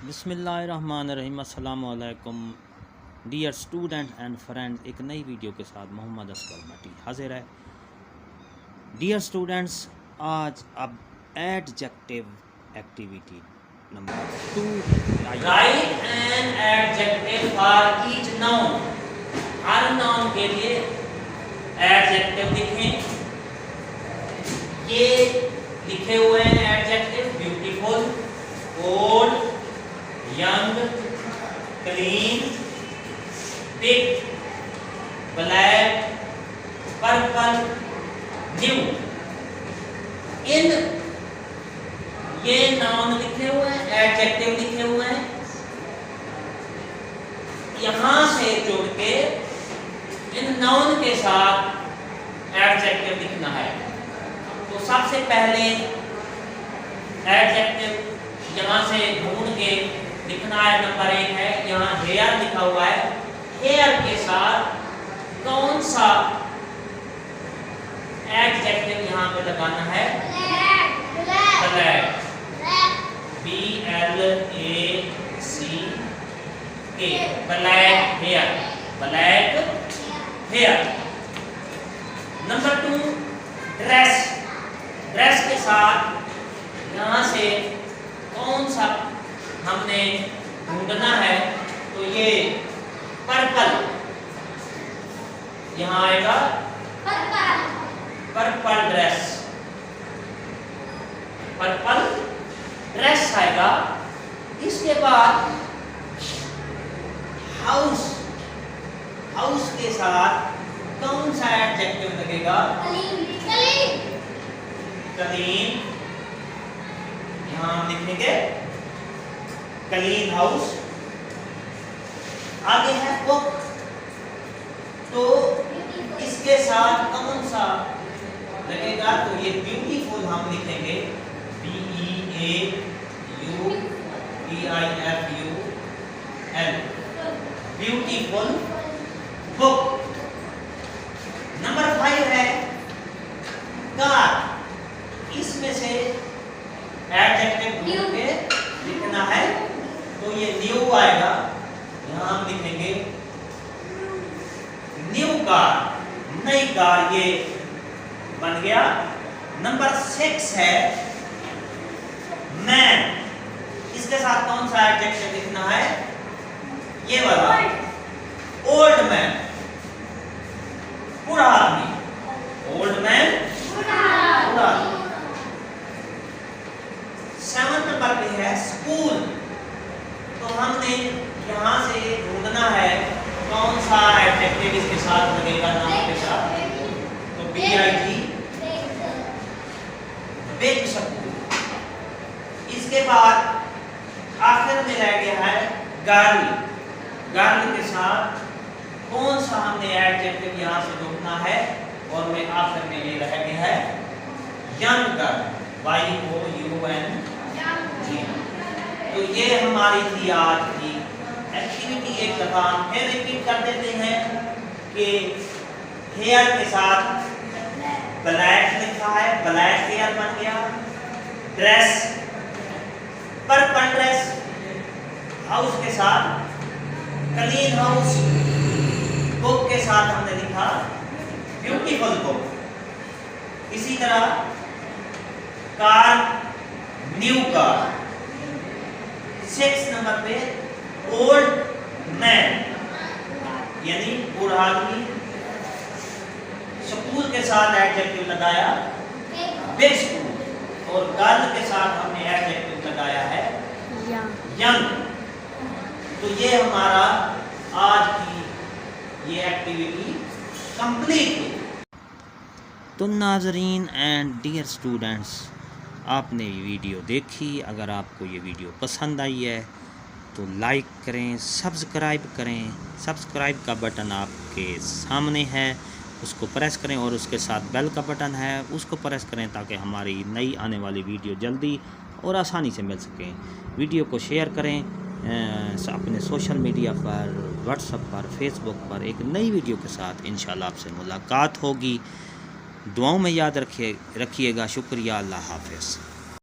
बिस्मिल्लाहिर्रहमानिर्रहीम। अस्सलाम वालेकुम डियर स्टूडेंट एंड फ्रेंड्स, एक नई वीडियो के साथ मोहम्मद असगर मटी हाजिर है। डियर स्टूडेंट्स, आज अब adjective activity number 2 write an adjective for each noun. हर नाउन के लिए एडजेक्टिव लिखें। ये लिखे हुए हैं adjective: beautiful, old, young, clean, big, black, purple, new. इन ये नाउन लिखे हुए हैं, एडजेक्टिव लिखे हुए हैं। यहां से जोड़ के इन नाउन के साथ एडजेक्टिव लिखना है। तो सबसे पहले एडजेक्टिव यहां से ढूंढ के लिखना है। नंबर 1 है, यहाँ हेयर लिखा हुआ है। हेयर के साथ कौन सा एडजेक्टिव यहाँ पे लगाना है? Black, BLACK, black hair, black hair. Number 2 dress. Dress के साथ यहाँ से कौन सा हमने ढूंढना है? तो ये पर्पल यहाँ आएगा, पर्पल ड्रेस, पर्पल ड्रेस आएगा। इसके बाद हाउस, हाउस के साथ कौन सा एडजेक्टिव लगेगा? क्लीन, यहाँ हम लिखेंगे क्लीन हाउस। आगे है बुक, तो इसके साथ कौन सा लगेगा? तो ये ब्यूटीफुल हम लिखेंगे, BEAUTIFUL, ब्यूटीफुल बुक। नंबर 5 है कार। इसमें से एडजेक्टिव ढूंढ के लिखना है। तो ये न्यू आएगा, यहाँ हम लिखेंगे न्यू कार, नई कार। ये बन गया। नंबर 6 है मैन। इसके साथ कौन सा एडजेक्टिव लिखना है? ये वाला, ओल्ड मैन, बूढ़ा आदमी। ओल्ड मैन, बूढ़ा आदमी। 7 नंबर पे है स्कूल। तो हमने यहाँ से ढूंढना है कौन सा एडजेक्टिव इसके साथ लगेगा, नाम के साथ। तो BIG, बिग स्कूल। इसके बाद आखिर में रह गया है गर्ल। गर्ल के साथ कौन सा हमने एडजेक्टिव यहाँ से ढूंढना है? और में आखिर में ये रह गया है यंग गर्ल, YOUNG। तो ये हमारी थी आज की एक्टिविटी। एक दफा हम फिर रिपीट कर देते हैं कि हेयर के साथ ब्लैक लिखा है, ब्लैक हेयर बन गया। Dress, purple dress. हाउस के साथ क्लीन हाउस। बुक के साथ हमने लिखा ब्यूटीफुल बुक। इसी तरह कार, न्यू कार। 6 नंबर पे ओल्ड मैन, यानी बूढ़ा आदमी। स्कूल के साथ एडजेक्टिव लगाया बिग स्कूल। और गर्ल के साथ हमने एडजेक्टिव लगाया है यंग। तो ये हमारा आज की ये एक्टिविटी कंप्लीट हुई। तो नाजरीन एंड डियर स्टूडेंट्स, आपने ये वीडियो देखी। अगर आपको ये वीडियो पसंद आई है तो लाइक करें, सब्सक्राइब करें। सब्सक्राइब का बटन आपके सामने है, उसको प्रेस करें। और उसके साथ बेल का बटन है, उसको प्रेस करें ताकि हमारी नई आने वाली वीडियो जल्दी और आसानी से मिल सकें। वीडियो को शेयर करें अपने सोशल मीडिया पर, व्हाट्सएप पर, फेसबुक पर। एक नई वीडियो के साथ इंशाल्लाह आपसे मुलाकात होगी। दुआओं में याद रखिएगा। शुक्रिया। अल्लाह हाफ़िज़।